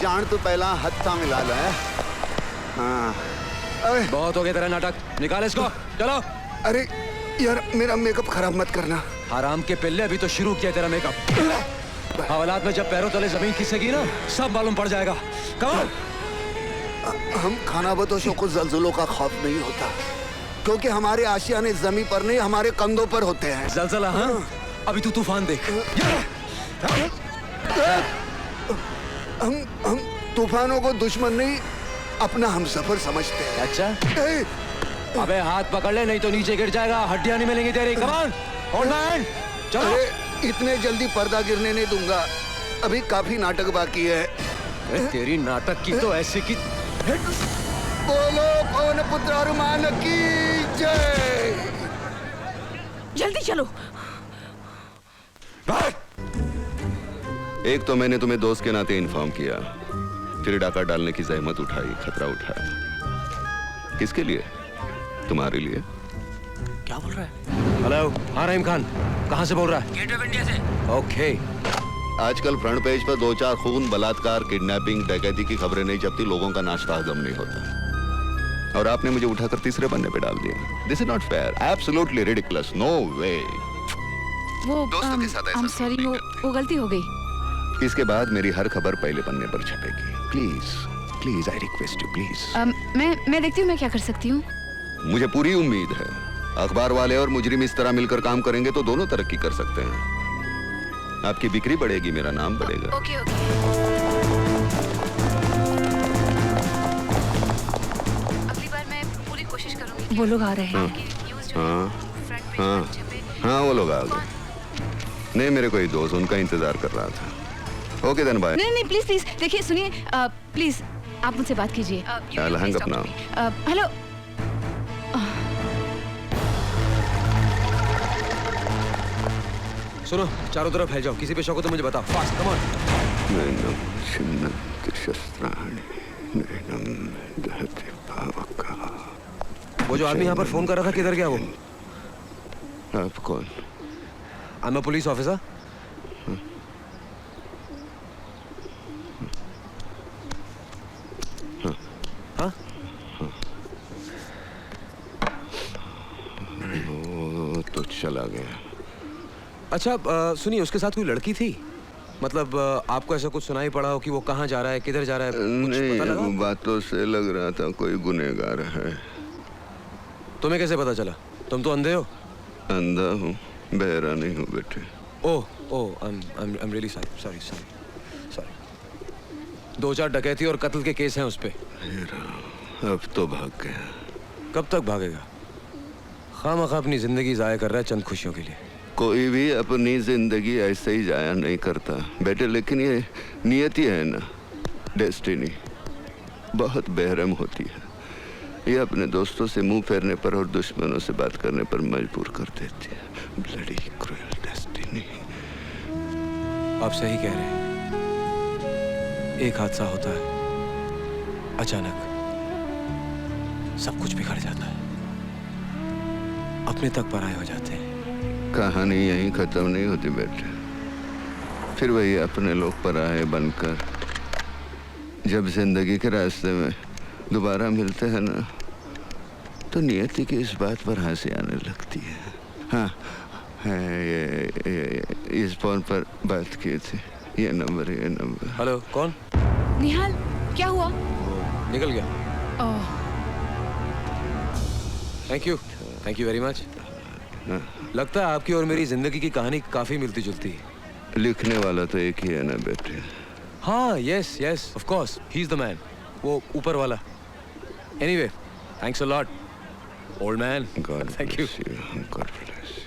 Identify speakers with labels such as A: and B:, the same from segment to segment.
A: जान तो पहला हत्था मिला लो है। हाँ अरे
B: बहुत हो गया तेरा नाटक, निकाल इसको, चलो।
A: अरे यार मेरा मेकअप खराब मत करना।
B: हराम के पिल्ले, अभी तो शुरू किया तेरा मेकअप। हवालात में जब पैरों तले जमीन खिसकेगी ना, सब मालूम पड़ जाएगा। कमाल।
A: हम खानाबदोशों को जल्जलों का खौफ नहीं होता, क्योंकि हमारे आशियाने जमीन पर नहीं हमारे कंधों पर होते हैं।
B: जलजला? हाँ, अभी तू तूफान देख।
A: हम तूफानों को दुश्मन नहीं, अपना हमसफर समझते हैं।
B: अच्छा? अबे हाथ पकड़ ले, नहीं तो नीचे गिर जाएगा, हड्डियां नहीं मिलेंगी तेरी। कमान, ओल्ड मैन, चलो।
A: अरे इतने जल्दी पर्दा गिरने नहीं दूंगा, अभी काफी नाटक बाकी है।
B: तेरी नाटक की तो ऐसे की।
A: बोलो पवन पुत्र हनुमान की जय।
C: जल्दी चलो।
D: एक तो मैंने तुम्हें दोस्त के नाते इन्फॉर्म किया, फिर डाका डालने की जहमत उठाई, खतरा उठाया। किसके लिए? तुम्हारे लिए।
B: क्या बोल रहा है? हेलो, हाँ रहीम खान, कहाँ से बोल रहा है?
E: गेट ऑफ इंडिया से।
B: ओके।
D: आजकल फ्रंट पेज पर 2-4 खून, बलात्कार, किडनैपिंग, डकैती की खबरें नहीं जबकि लोगों का नाश्ता हजम नहीं होता, और आपने मुझे उठाकर तीसरे पन्ने पे डाल दिया। This is not fair, absolutely ridiculous, no way.
C: वो
D: दोस्तों के साथ ऐसा
C: सॉरी,
D: नहीं
C: वो गलती हो गई।
D: इसके बाद मेरी हर खबर पहले पन्ने पर छपेगी। Please please, I request you, please.
C: मैं देखती हूँ मैं क्या कर सकती हूँ।
D: मुझे पूरी उम्मीद है अखबार वाले और मुजरिम इस तरह मिलकर काम करेंगे तो दोनों तरक्की कर सकते हैं। आपकी बिक्री बढ़ेगी, मेरा नाम बढ़ेगा।
C: ओके। अगली बार मैं पूरी कोशिश करूंगी। वो लोग आ रहे हैं।
D: हाँ, वो लोग आ गए। नहीं, मेरे कोई दोस्त उनका इंतजार कर रहा था। Okay then, bye.
C: नहीं प्लीज प्लीज देखिए, सुनिए, प्लीज आप मुझसे बात कीजिए।
D: Hang up now.
C: हेलो।
B: सुनो, चारों तरफ फैल जाओ, किसी पे शौक हो तो मुझे बताओ, फास्ट, कम ऑन। वो जो आदमी यहाँ पर फोन कर रहा था, किधर गया वो?
D: आप कौन?
B: I am a police officer. हाँ?
D: वो तो चला गया।
B: अच्छा, सुनिए, उसके साथ कोई लड़की थी? मतलब आपको ऐसा कुछ सुनाई पड़ा हो कि वो कहाँ जा रहा है, किधर जा रहा है? कुछ पता लगा?
D: नहीं, बातों से लग रहा था कोई गुनहगार है।
B: तुम्हें कैसे पता चला? तुम तो अंधे हो।
D: अंधा हूँ, बहरा नहीं हूँ बेटे।
B: ओह, आई एम रियली सॉरी। 2-4 डकैती और कत्ल के केस हैं उस पे।
D: अब तो भाग गया।
B: कब तक भागेगा? खामखा अपनी जिंदगी जाया कर रहा है चंद खुशियों के लिए।
D: कोई भी अपनी जिंदगी ऐसे ही जाया नहीं करता बेटे, लेकिन ये नियति है ना, डेस्टिनी, बहुत बेरहम होती है। ये अपने दोस्तों से मुंह फेरने पर और दुश्मनों से बात करने पर मजबूर कर देती है। Bloody cruel destiny.
B: आप सही कह रहे हैं। एक हादसा होता है, अचानक सब कुछ बिगड़ जाता है, अपने तक पराये हो जाते हैं।
D: कहानी यहीं खत्म नहीं होती बेटे, फिर वही अपने लोग पराये बनकर जब जिंदगी के रास्ते में दोबारा मिलते हैं ना, तो नियति की इस बात पर हंसी आने लगती है। हाँ, ये इस फोन पर बात की थी, ये नंबर।
B: हेलो, कौन?
C: निहाल, क्या हुआ?
B: निकल गया।
C: ओह,
B: थैंक यू वेरी मच। लगता है आपकी और मेरी जिंदगी की कहानी काफी मिलती जुलती है।
D: लिखने वाला तो एक ही है ना बेटे।
B: हाँ, yes of course, he is the man, वो ऊपर वाला। Anyway, thanks a lot old man. Thank you.
D: God bless you.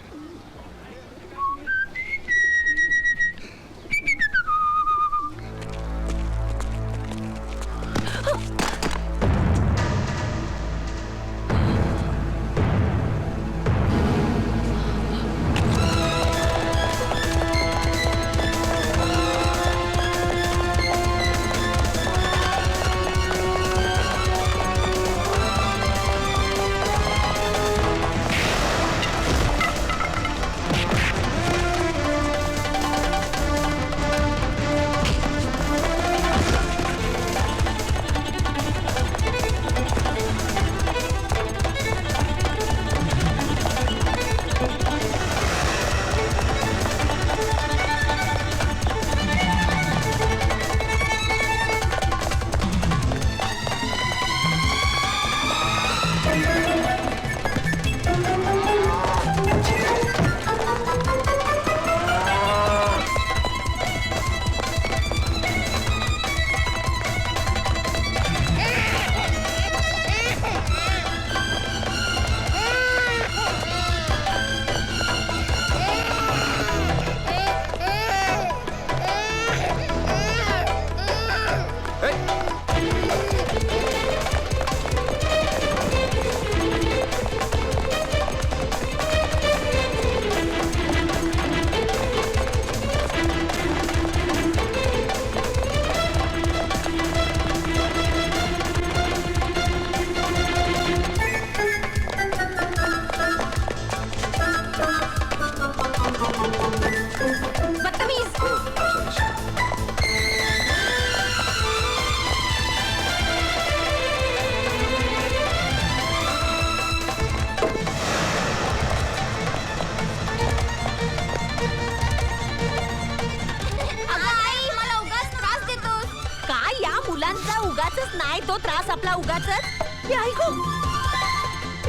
E: तो त्रास आपला उगाचच. हे ऐकू,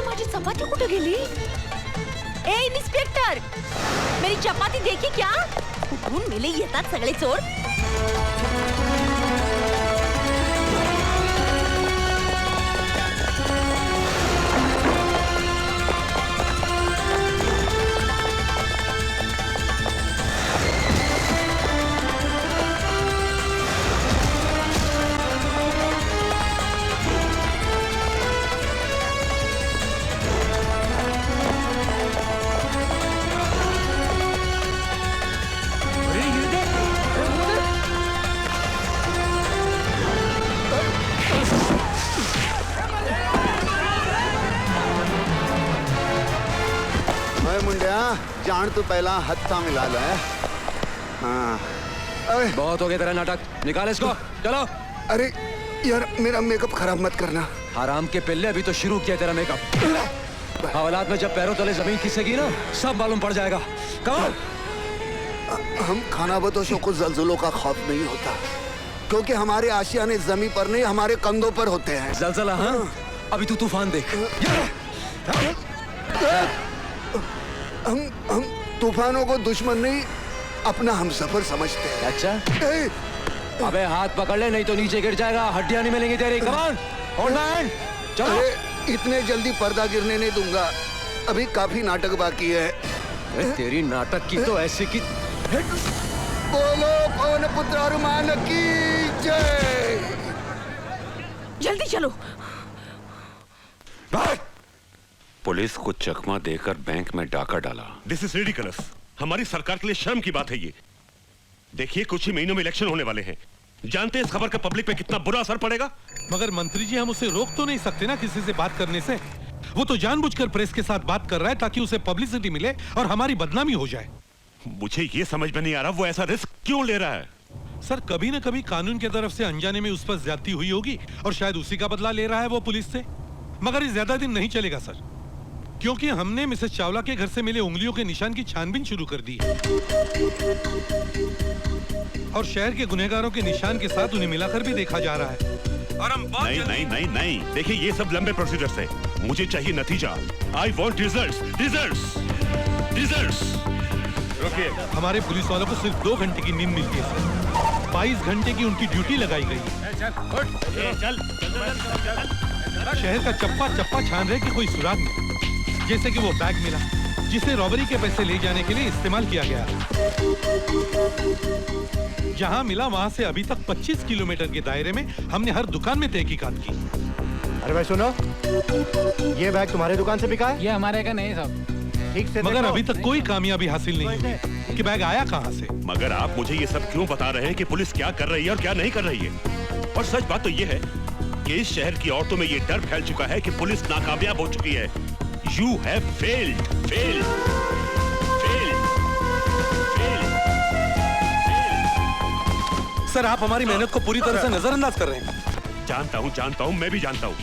E: माझी चपाती कुठे गेली? ए इन्स्पेक्टर, मेरी चपाती देखी क्या? कुठून मेले येतात सगळे चोर.
A: जान तू पहला हत्था मिला लो है. हाँ. अरे
B: बहुत हो गया तेरा नाटक, निकाल इसको. चलो.
A: अरे यार मेरा मेकअप खराब मत करना.
B: हराम के पिल्ले, अभी तो शुरू किया तेरा मेकअप. हवालात में जब पैरों तले जमीन खिसकेगी ना, सब मालूम पड़ जाएगा. कमाल.
A: हम खानाबदोशों को जल्जलों का खौफ नहीं होता, क्योंकि हमारे आशियाने जमीन पर नहीं हमारे कंधों पर होते हैं.
B: जलजला? हाँ. अभी तू तूफान देख.
A: हम तूफानों को दुश्मन नहीं अपना हमसफर समझते हैं.
B: अच्छा. अबे हाथ पकड़ ले, नहीं तो नीचे गिर जाएगा, हड्डियां नहीं मिलेंगी तेरी. कमान, होल्ड हैंड. चलो.
A: इतने जल्दी पर्दा गिरने नहीं दूंगा, अभी काफी नाटक बाकी है.
B: तेरी नाटक की तो ऐसी की.
A: बोलो पवन पुत्र हनुमान की जय.
E: जल्दी चलो.
F: पुलिस को चकमा देकर बैंक में डाका डाला.
G: This is ridiculous. हमारी सरकार के लिए शर्म की बात है ये. देखिए कुछ ही महीनों में इलेक्शन होने वाले हैं. जानते हैं इस खबर का पब्लिक पे कितना बुरा असर पड़ेगा.
H: मगर मंत्री जी, हम उसे रोक तो नहीं सकते ना किसी से बात करने से. वो तो जानबूझकर प्रेस के साथ बात कर रहा है ताकि उसे पब्लिसिटी मिले और हमारी बदनामी हो जाए.
G: मुझे ये समझ में नहीं आ रहा वो ऐसा रिस्क क्यों ले रहा है.
H: सर, कभी न कभी कानून की तरफ से अनजाने में उस पर ज्यादती हुई होगी और शायद उसी का बदला ले रहा है वो पुलिस से. मगर ये ज्यादा दिन नहीं चलेगा सर, क्योंकि हमने मिसेस चावला के घर से मिले उंगलियों के निशान की छानबीन शुरू कर दी है और शहर के गुनहगारों के निशान के साथ उन्हें मिलाकर भी देखा जा रहा है. और हम
G: नहीं नहीं नहीं नहीं, देखिए ये सब लंबे प्रोसीजर्स हैं. मुझे चाहिए नतीजा. I want results. Results. Results.
H: रुकिए. हमारे पुलिस वालों को सिर्फ 2 घंटे की नींद मिलती है सर. 22 घंटे की उनकी ड्यूटी लगाई गई है. शहर का चप्पा चप्पा छान रहे कि कोई सुराग नहीं. जैसे कि वो बैग मिला जिसे रॉबरी के पैसे ले जाने के लिए इस्तेमाल किया गया. जहां मिला वहां से अभी तक 25 किलोमीटर के दायरे में हमने हर दुकान में तहकीकात की.
I: अरे भाई सुनो, ये बैग तुम्हारे दुकान से बिका है?
J: ये हमारे का नहीं साहब.
I: ठीक से
H: मगर अभी तक कोई कामयाबी हासिल नहीं हुई कि बैग आया कहां से.
G: मगर आप मुझे ये सब क्यों बता रहे हैं कि पुलिस क्या कर रही है और क्या नहीं कर रही है. और सच बात तो ये है कि इस शहर की औरतों में ये डर फैल चुका है कि पुलिस नाकामयाब हो चुकी है. You have failed, failed, failed, failed, failed.
H: Sir, आप हमारी मेहनत को पूरी तरह से नजरअंदाज कर रहे हैं.
G: जानता हूँ, मैं भी जानता हूँ.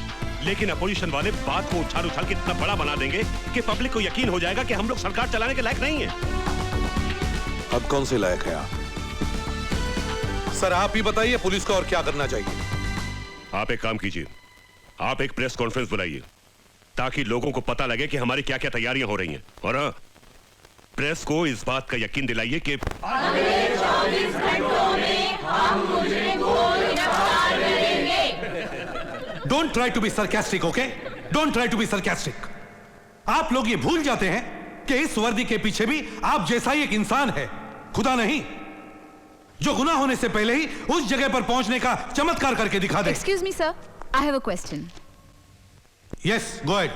G: लेकिन अपोजिशन वाले बात को उछाल उछाल के इतना बड़ा बना देंगे कि पब्लिक को यकीन हो जाएगा कि हम लोग सरकार चलाने के लायक नहीं है.
H: अब कौन से लायक है आप? सर, आप ही बताइए पुलिस को और क्या करना चाहिए.
G: आप एक काम कीजिए, आप एक प्रेस कॉन्फ्रेंस बुलाइए ताकि लोगों को पता लगे कि हमारी क्या क्या तैयारियां हो रही हैं. और हाँ, प्रेस को इस बात का यकीन दिलाइए कि
E: अगले 24 घंटों में हम मुझे गिरफ्तार करेंगे.
H: Don't try to be sarcastic, okay? Don't try to be sarcastic. आप लोग ये भूल जाते हैं कि इस वर्दी के पीछे भी आप जैसा ही एक इंसान है, खुदा नहीं, जो गुनाह होने से पहले ही उस जगह पर पहुंचने का चमत्कार करके दिखा दे.
C: Excuse me sir, I have a question.
H: Yes, go ahead.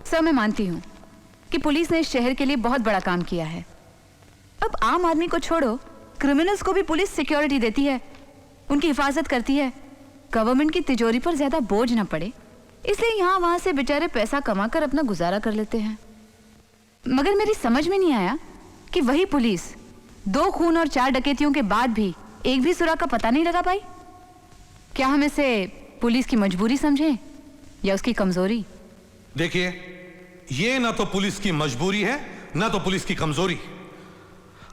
C: Sir, मैं मानती हूँ कि पुलिस ने इस शहर के लिए बहुत बड़ा काम किया है. अब आम आदमी को छोड़ो, क्रिमिनल्स को भी पुलिस सिक्योरिटी देती है, उनकी हिफाजत करती है. गवर्नमेंट की तिजोरी पर ज्यादा बोझ ना पड़े, इसलिए यहाँ वहां से बेचारे पैसा कमाकर अपना गुजारा कर लेते हैं. मगर मेरी समझ में नहीं आया कि वही पुलिस 2 खून और 4 डकैतियों के बाद भी एक भी सुराग का पता नहीं लगा पाई. क्या हम इसे पुलिस की मजबूरी समझें या उसकी कमजोरी?
H: देखिए, ये ना तो पुलिस की मजबूरी है ना तो पुलिस की कमजोरी.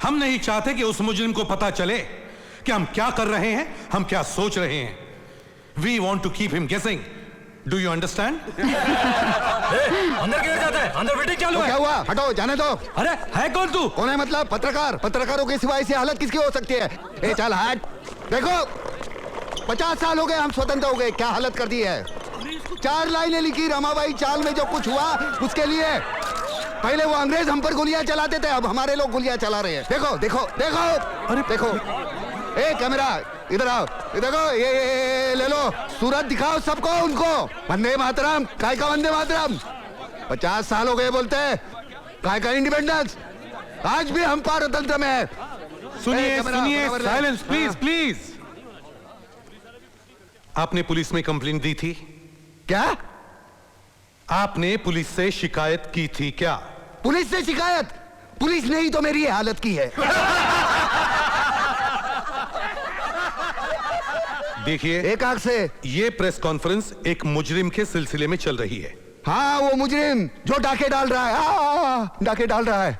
H: हम नहीं चाहते कि उस मुजरिम को पता चले कि हम क्या कर रहे हैं, हम क्या सोच रहे हैं. We want to keep him guessing. Do you understand?
B: अंदर क्यों जाता है? अंदर मीटिंग चालू है।
A: क्या हुआ? हटो, जाने दो।
H: अरे है कौन तू?
A: कौन है मतलब? पत्रकार। पत्रकारों के सिवाय ऐसी हालत किसकी हो सकती है? ए चल हट। देखो 50 साल हो गए हम स्वतंत्र हो गए, क्या हालत कर दी है। 4 लाइनें लिखी रमाबाई चाल में, जो कुछ हुआ उसके लिए। पहले वो अंग्रेज हम पर गोलियां चलाते थे, अब हमारे लोग गोलियां चला रहे हैं। देखो देखो देखो, अरे देखो। ए कैमरा इधर आओ, देखो ये ले लो, सूरत दिखाओ सबको, उनको। वंदे मातरम, काय का वंदे मातरम। 50 साल हो गए बोलते हैं, काय का इंडिपेंडेंस। आज भी हम पारतंत्र में है।
H: सुनिए सुनिए, साइलेंस प्लीज प्लीज। आपने पुलिस में कंप्लेंट दी थी
A: क्या?
H: आपने पुलिस से शिकायत की थी क्या?
A: पुलिस से शिकायत? पुलिस ने ही तो मेरी हालत की है।
H: देखिए,
A: एक आंख से।
H: ये प्रेस कॉन्फ्रेंस एक मुजरिम के सिलसिले में चल रही है।
A: हाँ, वो मुजरिम जो डाके डाल रहा है, डाके डाल रहा है,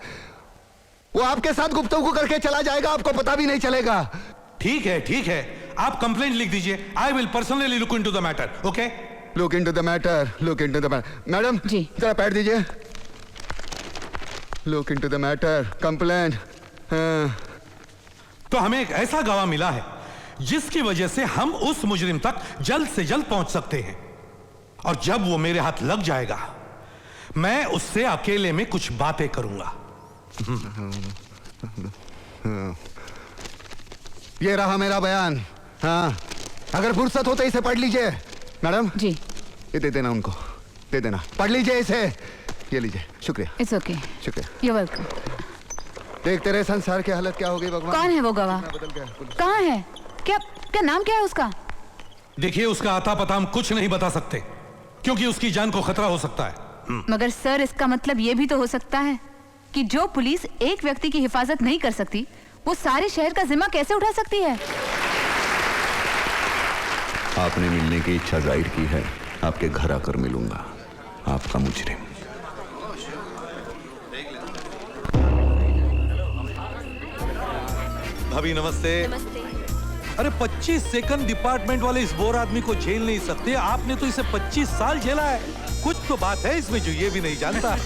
A: वो आपके साथ गुफ्तगू करके चला जाएगा, आपको पता भी नहीं चलेगा।
H: ठीक है, आप कंप्लेंट लिख दीजिए। I will personally look into the matter. Okay,
A: look into the matter, look into the matter. Madam
C: ji.
A: जरा पैड दीजिए। Look into the matter, complaint.
H: तो हमें एक ऐसा गवाह मिला है जिसकी वजह से हम उस मुजरिम तक जल्द से जल्द पहुंच सकते हैं, और जब वो मेरे हाथ लग जाएगा मैं उससे अकेले में कुछ बातें करूंगा।
A: ये रहा मेरा बयान। हाँ, अगर फुर्सत हो तो इसे पढ़ लीजिए। मैडम
C: जी।
A: ये दे देना उनको, दे देना, पढ़ लीजिए इसे। ये लीजिए, शुक्रिया।
C: इट्स ओके,
A: शुक्रिया।
C: You welcome.
A: देखते रहे संसार की हालत क्या हो गई भगवान।
C: कौन है वो गवाह? कहाँ है? क्या क्या नाम क्या है उसका?
H: देखिए, उसका आता पता हम कुछ नहीं बता सकते क्योंकि उसकी जान को खतरा हो सकता है।
C: मगर सर, इसका मतलब ये भी तो हो सकता है कि जो पुलिस एक व्यक्ति की हिफाजत नहीं कर सकती, वो सारे शहर का जिम्मा कैसे उठा सकती है?
D: आपने मिलने की इच्छा जाहिर की है, आपके घर आकर मिलूंगा, आपका मुजरिम।
H: भाभी नमस्ते। अरे 25 सेकंड डिपार्टमेंट वाले इस बोर आदमी को झेल नहीं सकते, आपने तो इसे 25 साल झेला है। कुछ तो बात है इसमें जो ये भी नहीं जानता।